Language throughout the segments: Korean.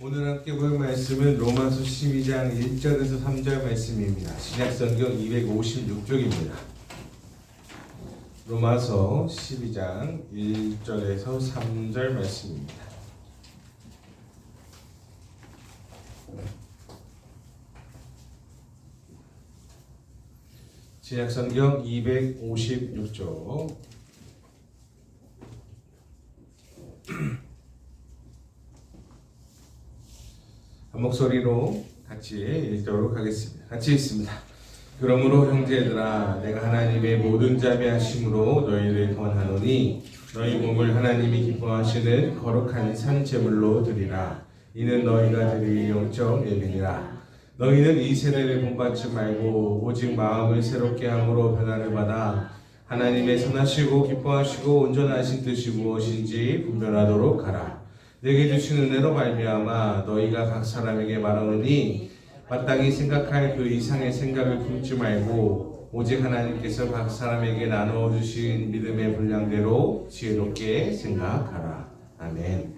오늘 함께 볼 말씀은 로마서 12장 1절에서 3절 말씀입니다. 신약성경 256쪽입니다. 로마서 12장 1절에서 3절 말씀입니다. 신약성경 256쪽 한 목소리로 같이 읽도록 하겠습니다. 같이 읽습니다. 그러므로 형제들아 내가 하나님의 모든 자비하심으로 너희를 권하노니 너희 몸을 하나님이 기뻐하시는 거룩한 산 제물로 드리라. 이는 너희가 드릴 영적 예배니라. 너희는 이 세대를 본받지 말고 오직 마음을 새롭게 함으로 변화를 받아 하나님의 선하시고 기뻐하시고 온전하신 뜻이 무엇인지 분별하도록 하라. 내게 주신 은혜로 말미암아 너희가 각 사람에게 말하노니 마땅히 생각할 그 이상의 생각을 품지 말고 오직 하나님께서 각 사람에게 나누어 주신 믿음의 분량대로 지혜롭게 생각하라. 아멘.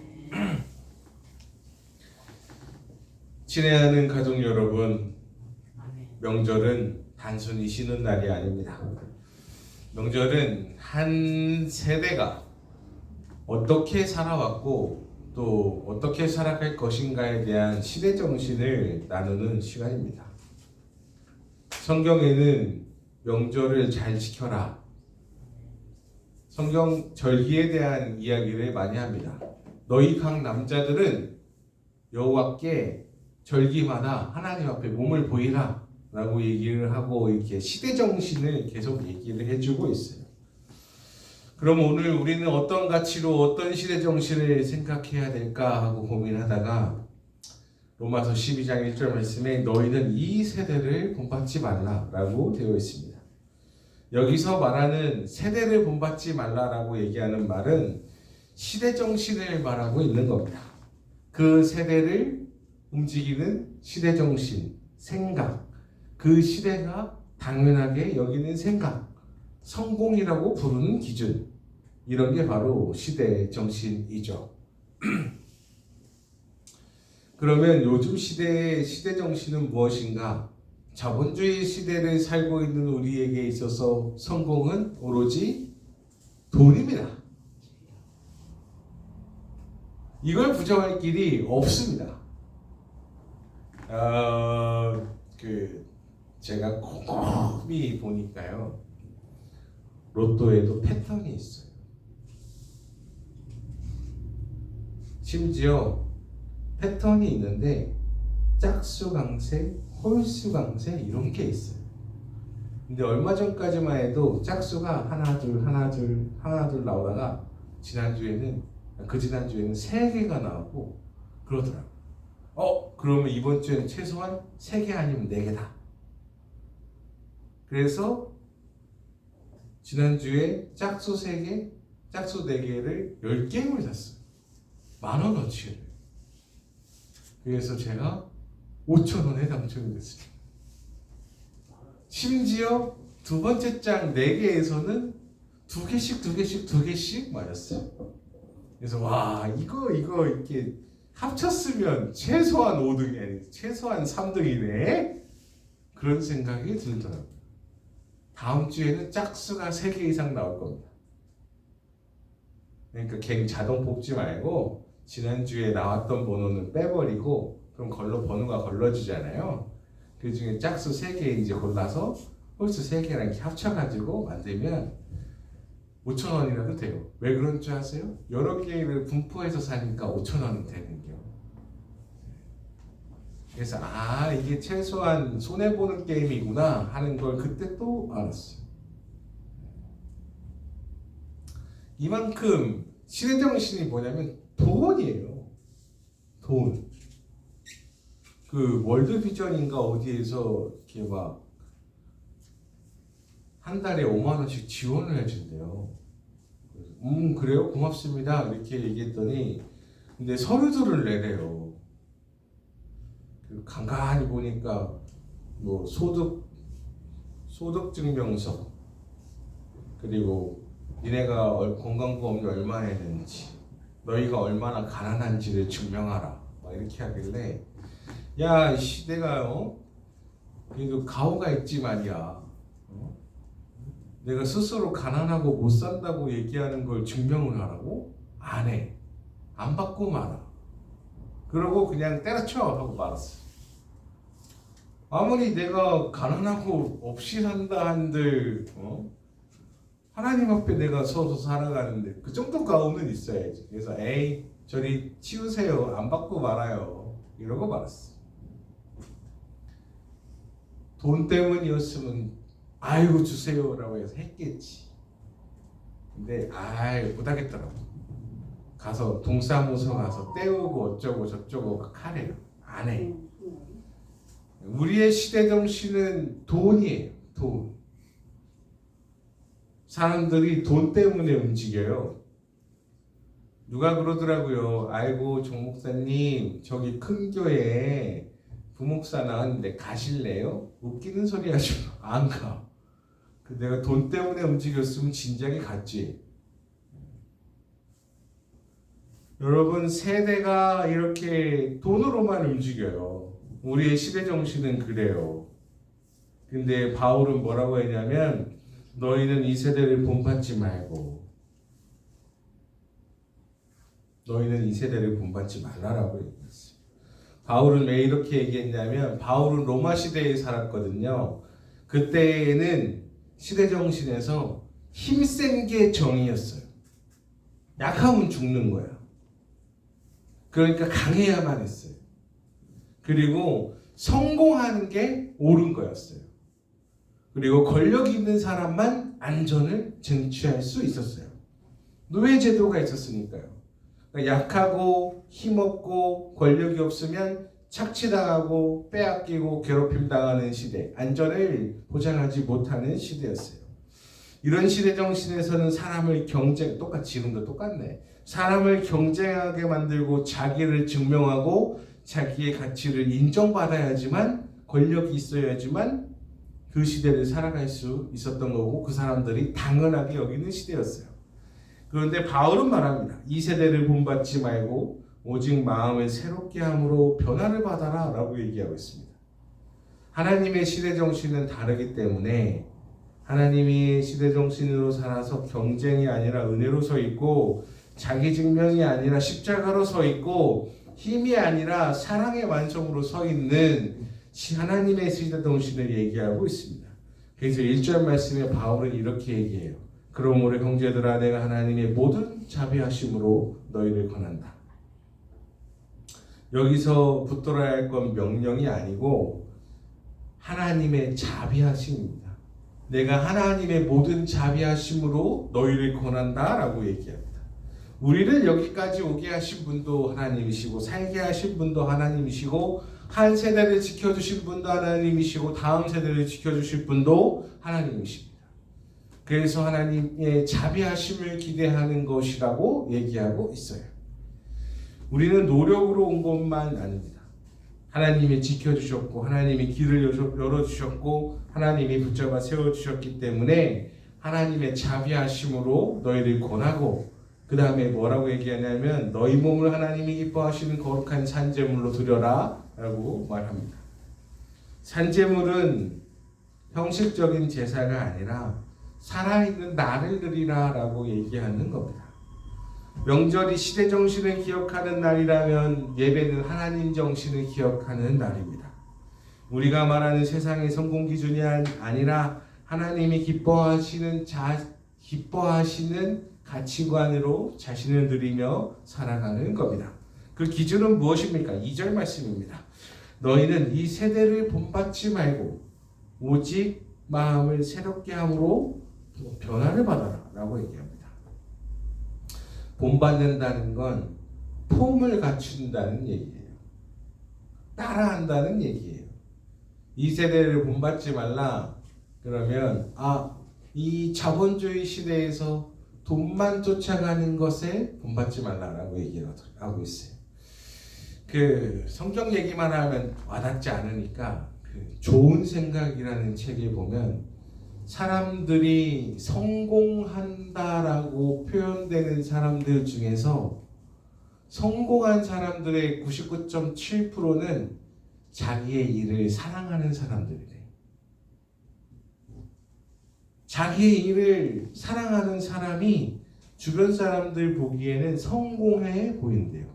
친애하는 가족 여러분, 명절은 단순히 쉬는 날이 아닙니다. 명절은 한 세대가 어떻게 살아왔고 또 어떻게 살아갈 것인가에 대한 시대 정신을 나누는 시간입니다. 성경에는 명절을 잘 지켜라, 성경 절기에 대한 이야기를 많이 합니다. 너희 각 남자들은 여호와께 절기마다 하나님 앞에 몸을 보이라 라고 얘기를 하고 이렇게 시대 정신을 계속 얘기를 해주고 있어요. 그럼 오늘 우리는 어떤 가치로 어떤 시대 정신을 생각해야 될까 하고 고민하다가 로마서 12장 1절 말씀에 너희는 이 세대를 본받지 말라라고 되어 있습니다. 여기서 말하는 세대를 본받지 말라라고 얘기하는 말은 시대 정신을 말하고 있는 겁니다. 그 세대를 움직이는 시대 정신, 생각, 그 시대가 당연하게 여기는 생각, 성공이라고 부르는 기준, 이런 게 바로 시대 정신이죠. 그러면 요즘 시대의 시대 정신은 무엇인가? 자본주의 시대를 살고 있는 우리에게 있어서 성공은 오로지 돈입니다. 이걸 부정할 길이 없습니다. 제가 곰곰이 보니까요, 로또에도 패턴이 있어요. 심지어 패턴이 있는데 짝수 강세, 홀수 강세 이런 게 있어요. 근데 얼마 전까지만 해도 짝수가 하나 둘 나오다가 그 지난주에는 3개가 나오고 그러더라고요. 그러면 이번 주에는 최소한 3개 아니면 4개다. 그래서 지난주에 짝수 3개, 짝수 4개를 10게임을 샀어요. 10,000원어치를. 그래서 제가 5,000원에 당첨이 됐습니다. 심지어 두 번째 장 4개에서는 2개씩 맞았어요. 그래서 와, 이거 이렇게 합쳤으면 최소한 5등이 아니고 최소한 3등이네? 그런 생각이 들더라고요. 다음 주에는 짝수가 3개 이상 나올 겁니다. 그러니까 갱 자동 뽑지 말고 지난주에 나왔던 번호는 빼버리고 그럼 번호가 걸러지잖아요. 그 중에 짝수 3개 이제 골라서 홀수 3개랑 이렇게 합쳐가지고 만들면 5,000원이라도 돼요. 왜 그런 줄 아세요? 여러 개를 분포해서 사니까 5,000원이 되는 거예요. 그래서 이게 최소한 손해보는 게임이구나 하는 걸 그때 또 알았어요. 이만큼 시대정신이 뭐냐면 돈이에요. 돈. 그 월드비전인가 어디에서 이렇게 막 한 달에 5만 원씩 지원을 해준대요. 그래요? 고맙습니다. 이렇게 얘기했더니 근데 서류들을 내래요. 간간히 보니까 뭐 소득증명서, 그리고 니네가 건강보험료 얼마 했는지, 너희가 얼마나 가난한지를 증명하라. 막 이렇게 하길래 야, 이 시대가 그래도 가오가 있지 말이야. 내가 스스로 가난하고 못 산다고 얘기하는 걸 증명을 하라고? 안 해. 안 받고 말아. 그러고 그냥 때려쳐 하고 말았어. 아무리 내가 가난하고 없이 산다 한들 하나님 앞에 내가 서서 살아가는데 그 정도 가오는 있어야지. 그래서 에이 저리 치우세요. 안 받고 말아요. 이러고 말았어. 돈 때문이었으면 아이고 주세요라고 해서 했겠지. 근데 못하겠더라고. 가서 동사무소 가서 떼우고 어쩌고 저쩌고 하래요. 안 해. 우리의 시대 정신은 돈이에요. 돈. 사람들이 돈 때문에 움직여요. 누가 그러더라고요. 아이고 정 목사님 저기 큰 교회에 부목사 나왔는데 가실래요? 웃기는 소리 하지 마. 안 가. 내가 돈 때문에 움직였으면 진작에 갔지. 여러분 세대가 이렇게 돈으로만 움직여요. 우리의 시대 정신은 그래요. 근데 바울은 뭐라고 했냐면 너희는 이 세대를 본받지 말고 너희는 이 세대를 본받지 말라라고 얘기했어요. 바울은 왜 이렇게 얘기했냐면 바울은 로마 시대에 살았거든요. 그때에는 시대 정신에서 힘센 게 정의였어요. 약하면 죽는 거야. 그러니까 강해야만 했어요. 그리고 성공하는 게 옳은 거였어요. 그리고 권력 있는 사람만 안전을 쟁취할 수 있었어요. 노예제도가 있었으니까요. 그러니까 약하고 힘없고 권력이 없으면 착취당하고 빼앗기고 괴롭힘 당하는 시대, 안전을 보장하지 못하는 시대였어요. 이런 시대 정신에서는 사람을 똑같이 지금도 똑같네. 사람을 경쟁하게 만들고 자기를 증명하고 자기의 가치를 인정받아야지만 권력이 있어야지만 그 시대를 살아갈 수 있었던 거고 그 사람들이 당연하게 여기는 시대였어요. 그런데 바울은 말합니다. 이 세대를 본받지 말고 오직 마음을 새롭게 함으로 변화를 받아라 라고 얘기하고 있습니다. 하나님의 시대 정신은 다르기 때문에 하나님이 시대 정신으로 살아서 경쟁이 아니라 은혜로 서 있고 자기 증명이 아니라 십자가로 서 있고 힘이 아니라 사랑의 완성으로 서 있는 하나님의 시대 정신을 얘기하고 있습니다. 그래서 1절 말씀에 바울은 이렇게 얘기해요. 그러므로 형제들아 내가 하나님의 모든 자비하심으로 너희를 권한다. 여기서 붙들어야 할 건 명령이 아니고 하나님의 자비하심입니다. 내가 하나님의 모든 자비하심으로 너희를 권한다 라고 얘기합니다. 우리를 여기까지 오게 하신 분도 하나님이시고 살게 하신 분도 하나님이시고 한 세대를 지켜주신 분도 하나님이시고 다음 세대를 지켜주실 분도 하나님이십니다. 그래서 하나님의 자비하심을 기대하는 것이라고 얘기하고 있어요. 우리는 노력으로 온 것만 아닙니다. 하나님이 지켜주셨고 하나님이 길을 열어주셨고 하나님이 붙잡아 세워주셨기 때문에 하나님의 자비하심으로 너희를 권하고 그 다음에 뭐라고 얘기하냐면 너희 몸을 하나님이 기뻐하시는 거룩한 산제물로 드려라 라고 말합니다. 산제물은 형식적인 제사가 아니라 살아있는 나를 드리라 라고 얘기하는 겁니다. 명절이 시대 정신을 기억하는 날이라면 예배는 하나님 정신을 기억하는 날입니다. 우리가 말하는 세상의 성공 기준이 아니라 하나님이 기뻐하시는 가치관으로 자신을 드리며 살아가는 겁니다. 그 기준은 무엇입니까? 2절 말씀입니다. 너희는 이 세대를 본받지 말고 오직 마음을 새롭게 함으로 변화를 받아라 라고 얘기합니다. 본받는다는 건 폼을 갖춘다는 얘기예요. 따라한다는 얘기예요. 이 세대를 본받지 말라 그러면 이 자본주의 시대에서 돈만 쫓아가는 것에 본받지 말라라고 얘기하고 있어요. 그 성경 얘기만 하면 와닿지 않으니까 그 좋은 생각이라는 책에 보면 사람들이 성공한다라고 표현되는 사람들 중에서 성공한 사람들의 99.7%는 자기의 일을 사랑하는 사람들이래. 자기의 일을 사랑하는 사람이 주변 사람들 보기에는 성공해 보인대요.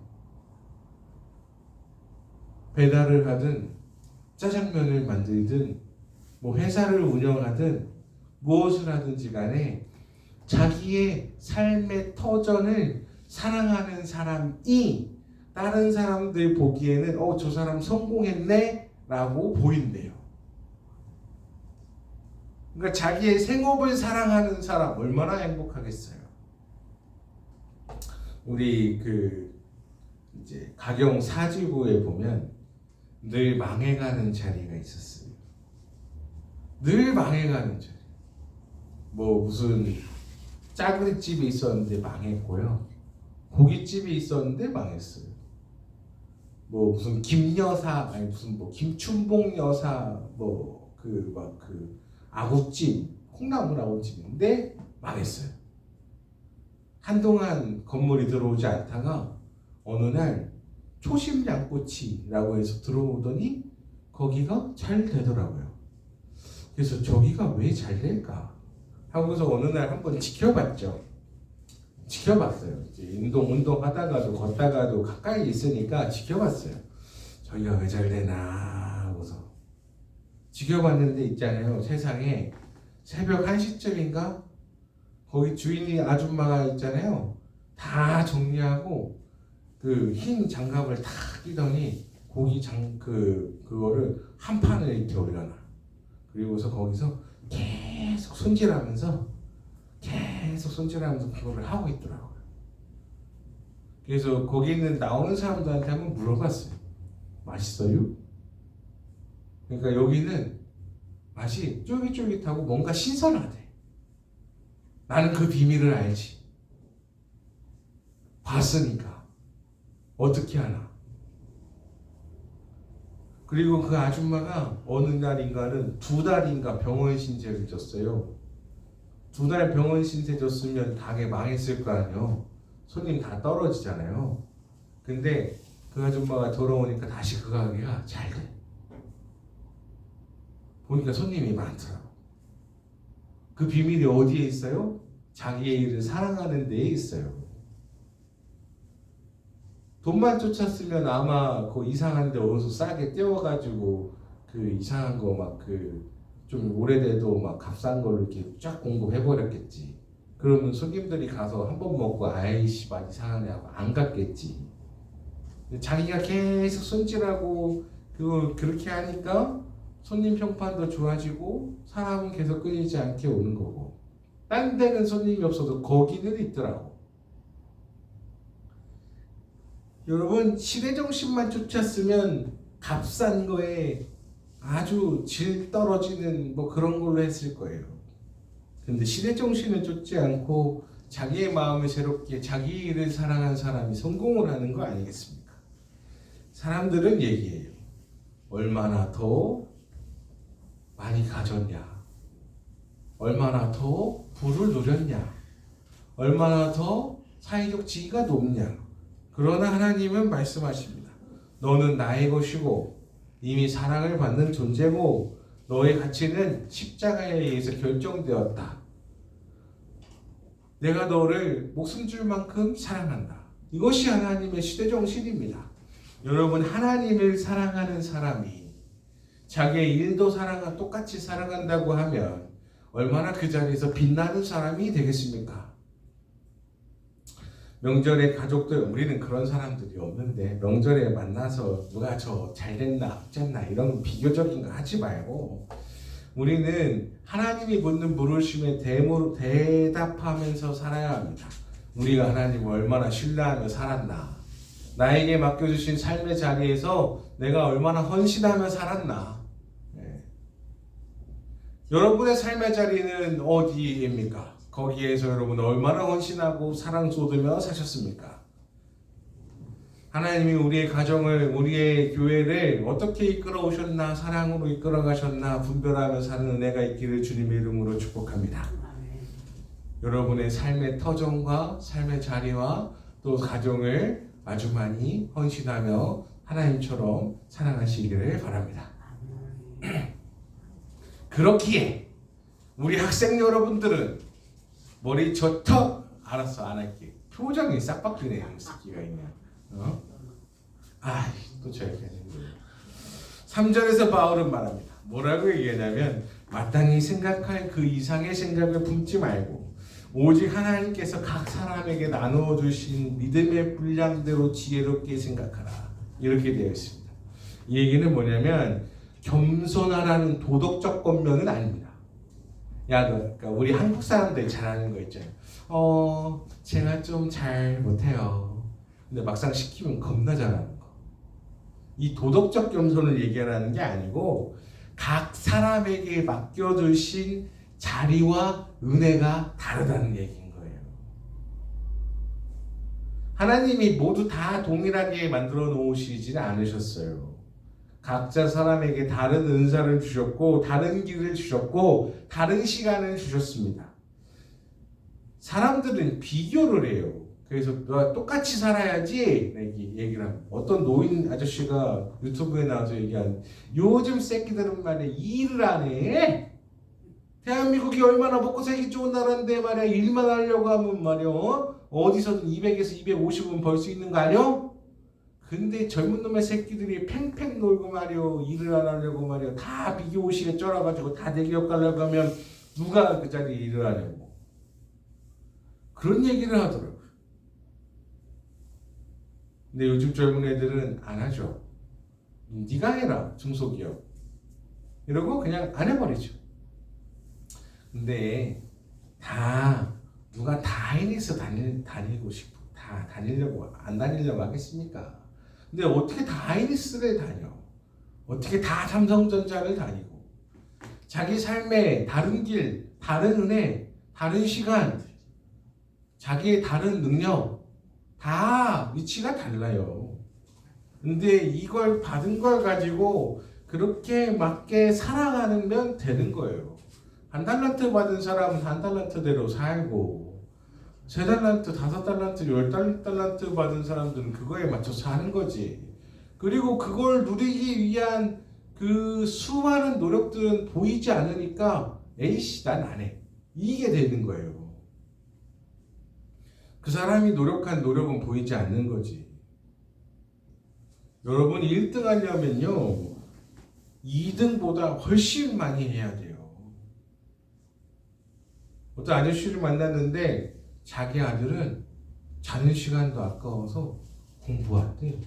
배달을 하든 짜장면을 만들든 뭐 회사를 운영하든 무엇을 하든지 간에 자기의 삶의 터전을 사랑하는 사람이 다른 사람들 보기에는 저 사람 성공했네 라고 보인대요. 그러니까 자기의 생업을 사랑하는 사람 얼마나 행복하겠어요. 우리 이제 가경 사지부에 보면 늘 망해가는 자리가 있었어요. 늘 망해가는 자리. 뭐 무슨 짜글집이 있었는데 망했고요. 고깃집이 있었는데 망했어요. 뭐 무슨 김여사, 아니 무슨 뭐 김춘봉 여사, 뭐 아구찜, 콩나물 아구찜인데 망했어요. 한동안 건물이 들어오지 않다가 어느 날 초심 양꼬치라고 해서 들어오더니 거기가 잘 되더라고요. 그래서 저기가 왜 잘 될까 하고서 어느 날 한번 지켜봤죠. 지켜봤어요. 이제 운동하다가도 걷다가도 가까이 있으니까 지켜봤어요. 저기가 왜 잘 되나 하고서 지켜봤는데 있잖아요. 세상에 새벽 1시쯤인가 거기 주인이 아줌마가 있잖아요. 다 정리하고 그 흰 장갑을 다 끼더니 고기 그거를 한 판을 이렇게 올려놔. 그리고서 거기서 계속 손질하면서 그거를 하고 있더라고요. 그래서 거기 있는 나오는 사람들한테 한번 물어봤어요. 맛있어요? 그러니까 여기는 맛이 쫄깃쫄깃하고 뭔가 신선하대. 나는 그 비밀을 알지. 봤으니까. 어떻게 하나. 그리고 그 아줌마가 어느 날인가는 2달인가 병원 신세를 졌어요. 2달 병원 신세 졌으면 가게 망했을 거 아니에요. 손님 다 떨어지잖아요. 근데 그 아줌마가 돌아오니까 다시 그 가게가 잘 돼. 보니까 손님이 많더라고. 그 비밀이 어디에 있어요? 자기의 일을 사랑하는 데에 있어요. 돈만 쫓았으면 아마 그 이상한 데 어디서 싸게 떼어가지고 그 이상한 거 막 좀 오래돼도 막 값싼 걸로 이렇게 쫙 공급해버렸겠지. 그러면 손님들이 가서 한 번 먹고 아이씨 맛 이상하네 하고 안 갔겠지. 자기가 계속 손질하고 그렇게 하니까 손님 평판도 좋아지고 사람은 계속 끊이지 않게 오는 거고. 딴 데는 손님이 없어도 거기는 있더라고. 여러분 시대정신만 쫓았으면 값싼 거에 아주 질 떨어지는 뭐 그런 걸로 했을 거예요. 근데 시대정신을 쫓지 않고 자기의 마음을 새롭게 자기 일을 사랑한 사람이 성공을 하는 거 아니겠습니까? 사람들은 얘기해요. 얼마나 더 많이 가졌냐, 얼마나 더 부를 누렸냐, 얼마나 더 사회적 지위가 높냐. 그러나 하나님은 말씀하십니다. 너는 나의 것이고 이미 사랑을 받는 존재고 너의 가치는 십자가에 의해서 결정되었다. 내가 너를 목숨 줄 만큼 사랑한다. 이것이 하나님의 시대정신입니다. 여러분 하나님을 사랑하는 사람이 자기의 일도 똑같이 사랑한다고 하면 얼마나 그 자리에서 빛나는 사람이 되겠습니까? 명절에 가족들, 우리는 그런 사람들이 없는데 명절에 만나서 누가 저 잘됐나 어쨌나 이런 비교적인 거 하지 말고 우리는 하나님이 묻는 물으심에 대답하면서 살아야 합니다. 우리가 하나님을 얼마나 신뢰하며 살았나, 나에게 맡겨주신 삶의 자리에서 내가 얼마나 헌신하며 살았나. 여러분의 삶의 자리는 어디입니까? 거기에서 여러분 얼마나 헌신하고 사랑 쏟으며 사셨습니까? 하나님이 우리의 가정을, 우리의 교회를 어떻게 이끌어 오셨나, 사랑으로 이끌어 가셨나 분별하며 사는 은혜가 있기를 주님의 이름으로 축복합니다. 여러분의 삶의 터전과 삶의 자리와 또 가정을 아주 많이 헌신하며 하나님처럼 사랑하시기를 바랍니다. 그렇기에 우리 학생 여러분들은 머리 저 턱 알았어 안 할게. 표정이 싹 바뀌네 이 새끼가 있네. 또 저렇게 하는 거예요. 3절에서 바울은 말합니다. 뭐라고 얘기하냐면 마땅히 생각할 그 이상의 생각을 품지 말고 오직 하나님께서 각 사람에게 나누어 주신 믿음의 분량대로 지혜롭게 생각하라. 이렇게 되어 있습니다. 이 얘기는 뭐냐면 겸손하라는 도덕적 권면은 아닙니다. 그러니까 우리 한국 사람들이 잘하는 거 있잖아요. 제가 좀 잘 못해요. 근데 막상 시키면 겁나 잘하는 거. 이 도덕적 겸손을 얘기하라는 게 아니고 각 사람에게 맡겨주신 자리와 은혜가 다르다는 얘기인 거예요. 하나님이 모두 다 동일하게 만들어 놓으시지는 않으셨어요. 각자 사람에게 다른 은사를 주셨고 다른 길을 주셨고 다른 시간을 주셨습니다. 사람들은 비교를 해요. 그래서 너가 똑같이 살아야지 얘기를 합니다. 어떤 노인 아저씨가 유튜브에 나와서 얘기한 요즘 새끼들은 말이야 일을 안 해. 대한민국이 얼마나 먹고 살기 좋은 나라인데 말이야 일만 하려고 하면 말이야 어디서든 200에서 250은 벌 수 있는 거 아니야? 근데 젊은 놈의 새끼들이 팽팽 놀고 말이야 일을 안 하려고 말이야 다 비교오시게 쩔어가지고 다 대기업 가려고 하면 누가 그 자리에 일을 하냐고 그런 얘기를 하더라고요. 근데 요즘 젊은 애들은 안 하죠. 네가 해라 중소기업 이러고 그냥 안 해버리죠. 근데 누가 다 하이닉스 다니고 싶고 다 다니려고 안 다니려고 하겠습니까? 근데 어떻게 다 하이닉스를 다녀? 어떻게 다 삼성전자를 다니고 자기 삶의 다른 길, 다른 은혜, 다른 시간, 자기의 다른 능력 다 위치가 달라요. 근데 이걸 받은 걸 가지고 그렇게 맞게 살아가면 되는 거예요. 한 달란트 받은 사람은 한 달란트대로 살고 3달란트, 5달란트, 10달란트 받은 사람들은 그거에 맞춰 사는 거지. 그리고 그걸 누리기 위한 그 수많은 노력들은 보이지 않으니까 에이씨 난 안 해. 이게 되는 거예요. 그 사람이 노력한 노력은 보이지 않는 거지. 여러분이 1등 하려면요 2등보다 훨씬 많이 해야 돼요. 어떤 아저씨를 만났는데 자기 아들은 자는 시간도 아까워서 공부한대.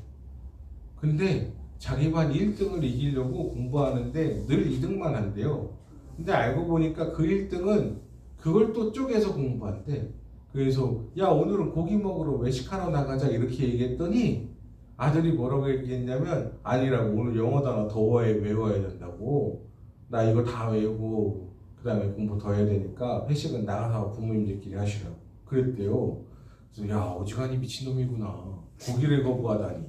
근데 자기 반 1등을 이기려고 공부하는데 늘 2등만 한대요. 근데 알고 보니까 그 1등은 그걸 또 쪼개서 공부한대. 그래서 야 오늘은 고기 먹으러 외식하러 나가자 이렇게 얘기했더니 아들이 뭐라고 얘기했냐면 아니라고 오늘 영어 단어 더 외워야 된다고 나 이거 다 외우고 그 다음에 공부 더 해야 되니까 회식은 나가서 부모님들끼리 하시라고 그랬대요. 그래서 야 어지간히 미친놈이구나 고기를 거부하다니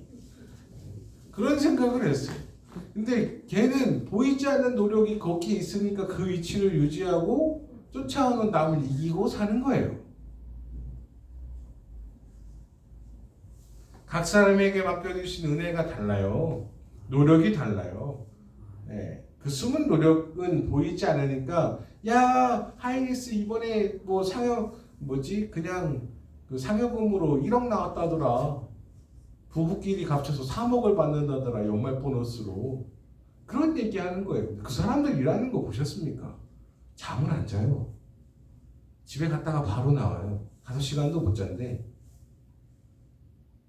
그런 생각을 했어요. 근데 걔는 보이지 않는 노력이 거기에 있으니까 그 위치를 유지하고 쫓아오는 남을 이기고 사는 거예요. 각 사람에게 맡겨주신 은혜가 달라요. 노력이 달라요. 네. 그 숨은 노력은 보이지 않으니까 야 하이닉스 이번에 뭐 상여 그냥 그 상여금으로 1억 나왔다더라. 부부끼리 합쳐서 3억을 받는다더라 연말 보너스로. 그런 얘기하는 거예요. 그 사람들 일하는 거 보셨습니까? 잠을 안 자요. 집에 갔다가 바로 나와요. 5시간도 못 잔대.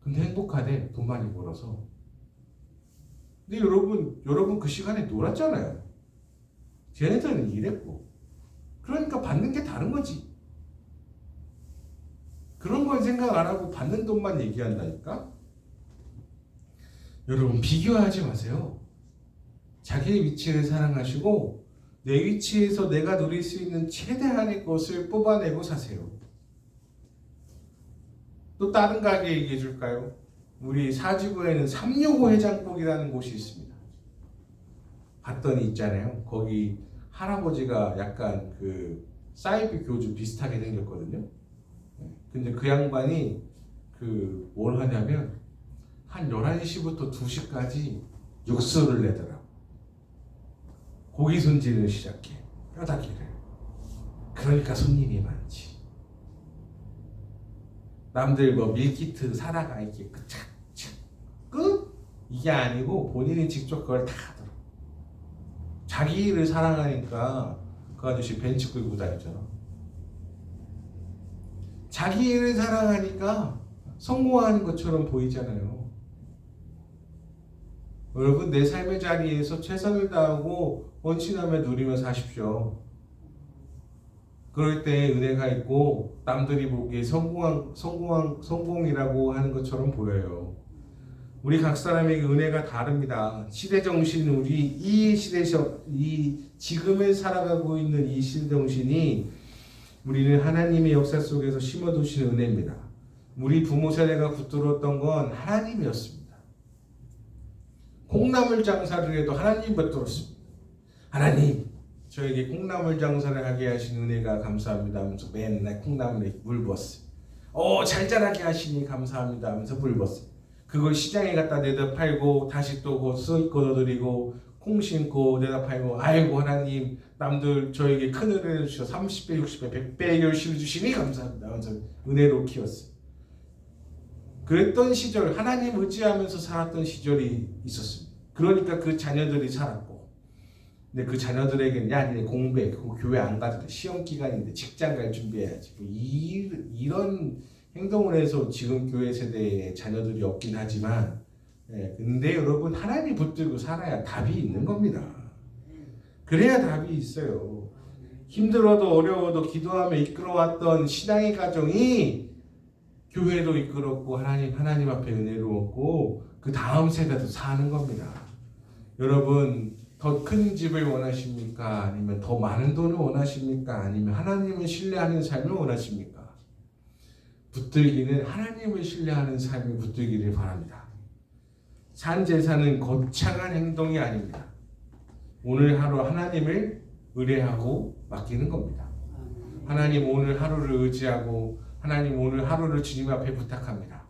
근데 행복하대. 돈 많이 벌어서. 근데 여러분 그 시간에 놀았잖아요. 쟤네들은 일했고. 그러니까 받는 게 다른 거지. 그런 건 생각 안 하고 받는 돈만 얘기한다니까? 여러분 비교하지 마세요. 자기의 위치를 사랑하시고 내 위치에서 내가 누릴 수 있는 최대한의 것을 뽑아내고 사세요. 또 다른 가게 얘기해 줄까요? 우리 사지구에는 365 해장국이라는 곳이 있습니다. 봤더니 있잖아요. 거기 할아버지가 약간 그 사이비 교주 비슷하게 생겼거든요. 근데 그 양반이 그 뭘 하냐면 한 11시부터 2시까지 육수를 내더라고. 고기 손질을 시작해. 뼈다귀를. 그러니까 손님이 많지. 남들 뭐 밀키트 사다가 이렇게 끝? 이게 아니고 본인이 직접 그걸 다 하더라고. 자기 일을 사랑하니까 그 아저씨 벤츠 끌고 다녔잖아. 자기 일을 사랑하니까 성공하는 것처럼 보이잖아요. 여러분, 내 삶의 자리에서 최선을 다하고 헌신하며 누리며 사십시오. 그럴 때 은혜가 있고 남들이 보기에 성공이라고 하는 것처럼 보여요. 우리 각 사람에게 은혜가 다릅니다. 시대 정신, 우리 지금에 살아가고 있는 이 시대 정신이 우리는 하나님의 역사 속에서 심어두신 은혜입니다. 우리 부모 세대가 붙들었던 건 하나님이었습니다. 콩나물 장사를 해도 하나님 붙들었습니다. 하나님, 저에게 콩나물 장사를 하게 하신 은혜가 감사합니다 하면서 맨날 콩나물에 물 부었어요. 잘 자라게 하시니 감사합니다 하면서 물 부었어요. 그걸 시장에 갖다 내다 팔고 다시 또 수익 걷어들이고 콩 심고 내다 팔고, 아이고 하나님, 남들 저에게 큰 은혜를 주셔서 30배, 60배, 100배 열심히 주시니 감사합니다 하면서 은혜로 키웠어요. 그랬던 시절, 하나님 의지하면서 살았던 시절이 있었습니다. 그러니까 그 자녀들이 살았고, 근데 그 자녀들에게는 야, 니네 공부해, 교회 안 가도 돼, 시험 기간인데 직장 갈 준비해야지, 뭐 이런 행동을 해서 지금 교회 세대의 자녀들이 없긴 하지만, 근데 여러분, 하나님 붙들고 살아야 답이 있는 겁니다. 그래야 답이 있어요. 힘들어도 어려워도 기도하며 이끌어왔던 신앙의 가정이 교회도 이끌었고 하나님 앞에 은혜로웠고 그 다음 세대도 사는 겁니다. 여러분, 더 큰 집을 원하십니까? 아니면 더 많은 돈을 원하십니까? 아니면 하나님을 신뢰하는 삶을 원하십니까? 붙들기는 하나님을 신뢰하는 삶을 붙들기를 바랍니다. 산 제사는 거창한 행동이 아닙니다. 오늘 하루 하나님을 의뢰하고 맡기는 겁니다. 하나님, 오늘 하루를 의지하고 하나님, 오늘 하루를 주님 앞에 부탁합니다.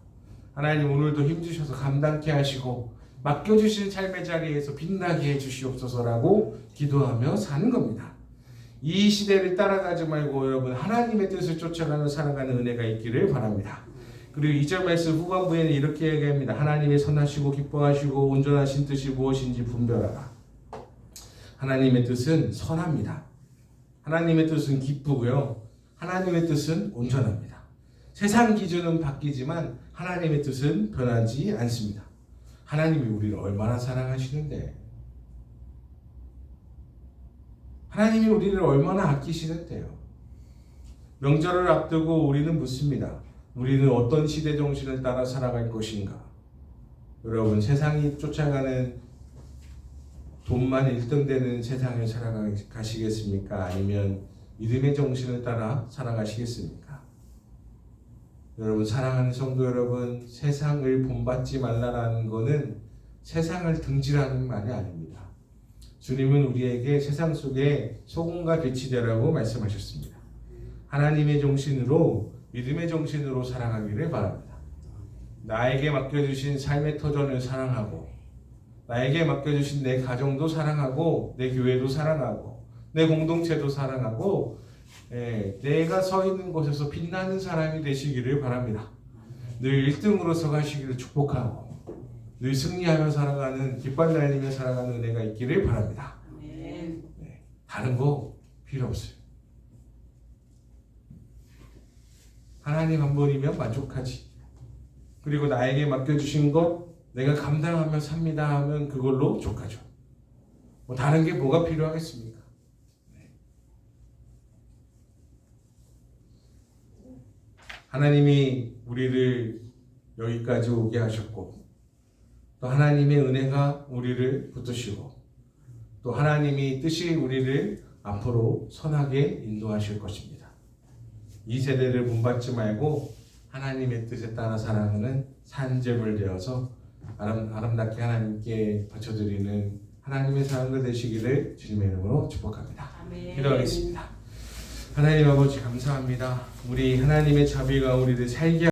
하나님, 오늘도 힘주셔서 감당케 하시고 맡겨주신 삶의 자리에서 빛나게 해주시옵소서라고 기도하며 사는 겁니다. 이 시대를 따라가지 말고 여러분, 하나님의 뜻을 쫓아가는 살아가는 은혜가 있기를 바랍니다. 그리고 2절 말씀 후반부에는 이렇게 얘기합니다. 하나님의 선하시고 기뻐하시고 온전하신 뜻이 무엇인지 분별하라. 하나님의 뜻은 선합니다. 하나님의 뜻은 기쁘고요. 하나님의 뜻은 온전합니다. 세상 기준은 바뀌지만 하나님의 뜻은 변하지 않습니다. 하나님이 우리를 얼마나 사랑하시는데, 하나님이 우리를 얼마나 아끼시는데요. 명절을 앞두고 우리는 묻습니다. 우리는 어떤 시대 정신을 따라 살아갈 것인가? 여러분, 세상이 쫓아가는 돈만 1등 되는 세상을 살아가시겠습니까? 아니면 믿음의 정신을 따라 살아가시겠습니까? 여러분, 사랑하는 성도 여러분, 세상을 본받지 말라라는 것은 세상을 등지라는 말이 아닙니다. 주님은 우리에게 세상 속에 소금과 빛이 되라고 말씀하셨습니다. 하나님의 정신으로, 믿음의 정신으로 살아가기를 바랍니다. 나에게 맡겨주신 삶의 터전을 사랑하고, 나에게 맡겨주신 내 가정도 사랑하고, 내 교회도 사랑하고, 내 공동체도 사랑하고, 내가 서 있는 곳에서 빛나는 사람이 되시기를 바랍니다. 늘 1등으로 가시기를 축복하고 늘 승리하며 살아가는, 깃발 날리며 살아가는 은혜가 있기를 바랍니다. 다른 거 필요 없어요. 하나님 한 분이면 만족하지. 그리고 나에게 맡겨주신 것 내가 감당하며 삽니다 하면 그걸로 족하죠. 뭐 다른 게 뭐가 필요하겠습니까? 하나님이 우리를 여기까지 오게 하셨고, 또 하나님의 은혜가 우리를 붙드시고, 또 하나님이 뜻이 우리를 앞으로 선하게 인도하실 것입니다. 이 세대를 본받지 말고 하나님의 뜻에 따라 살아가는 산재물 되어서 아름답게 하나님께 바쳐드리는 하나님의 사람들 되시기를 주님의 이름으로 축복합니다. 아멘. 기도하겠습니다. 하나님 아버지, 감사합니다. 우리 하나님의 자비가 우리를 살게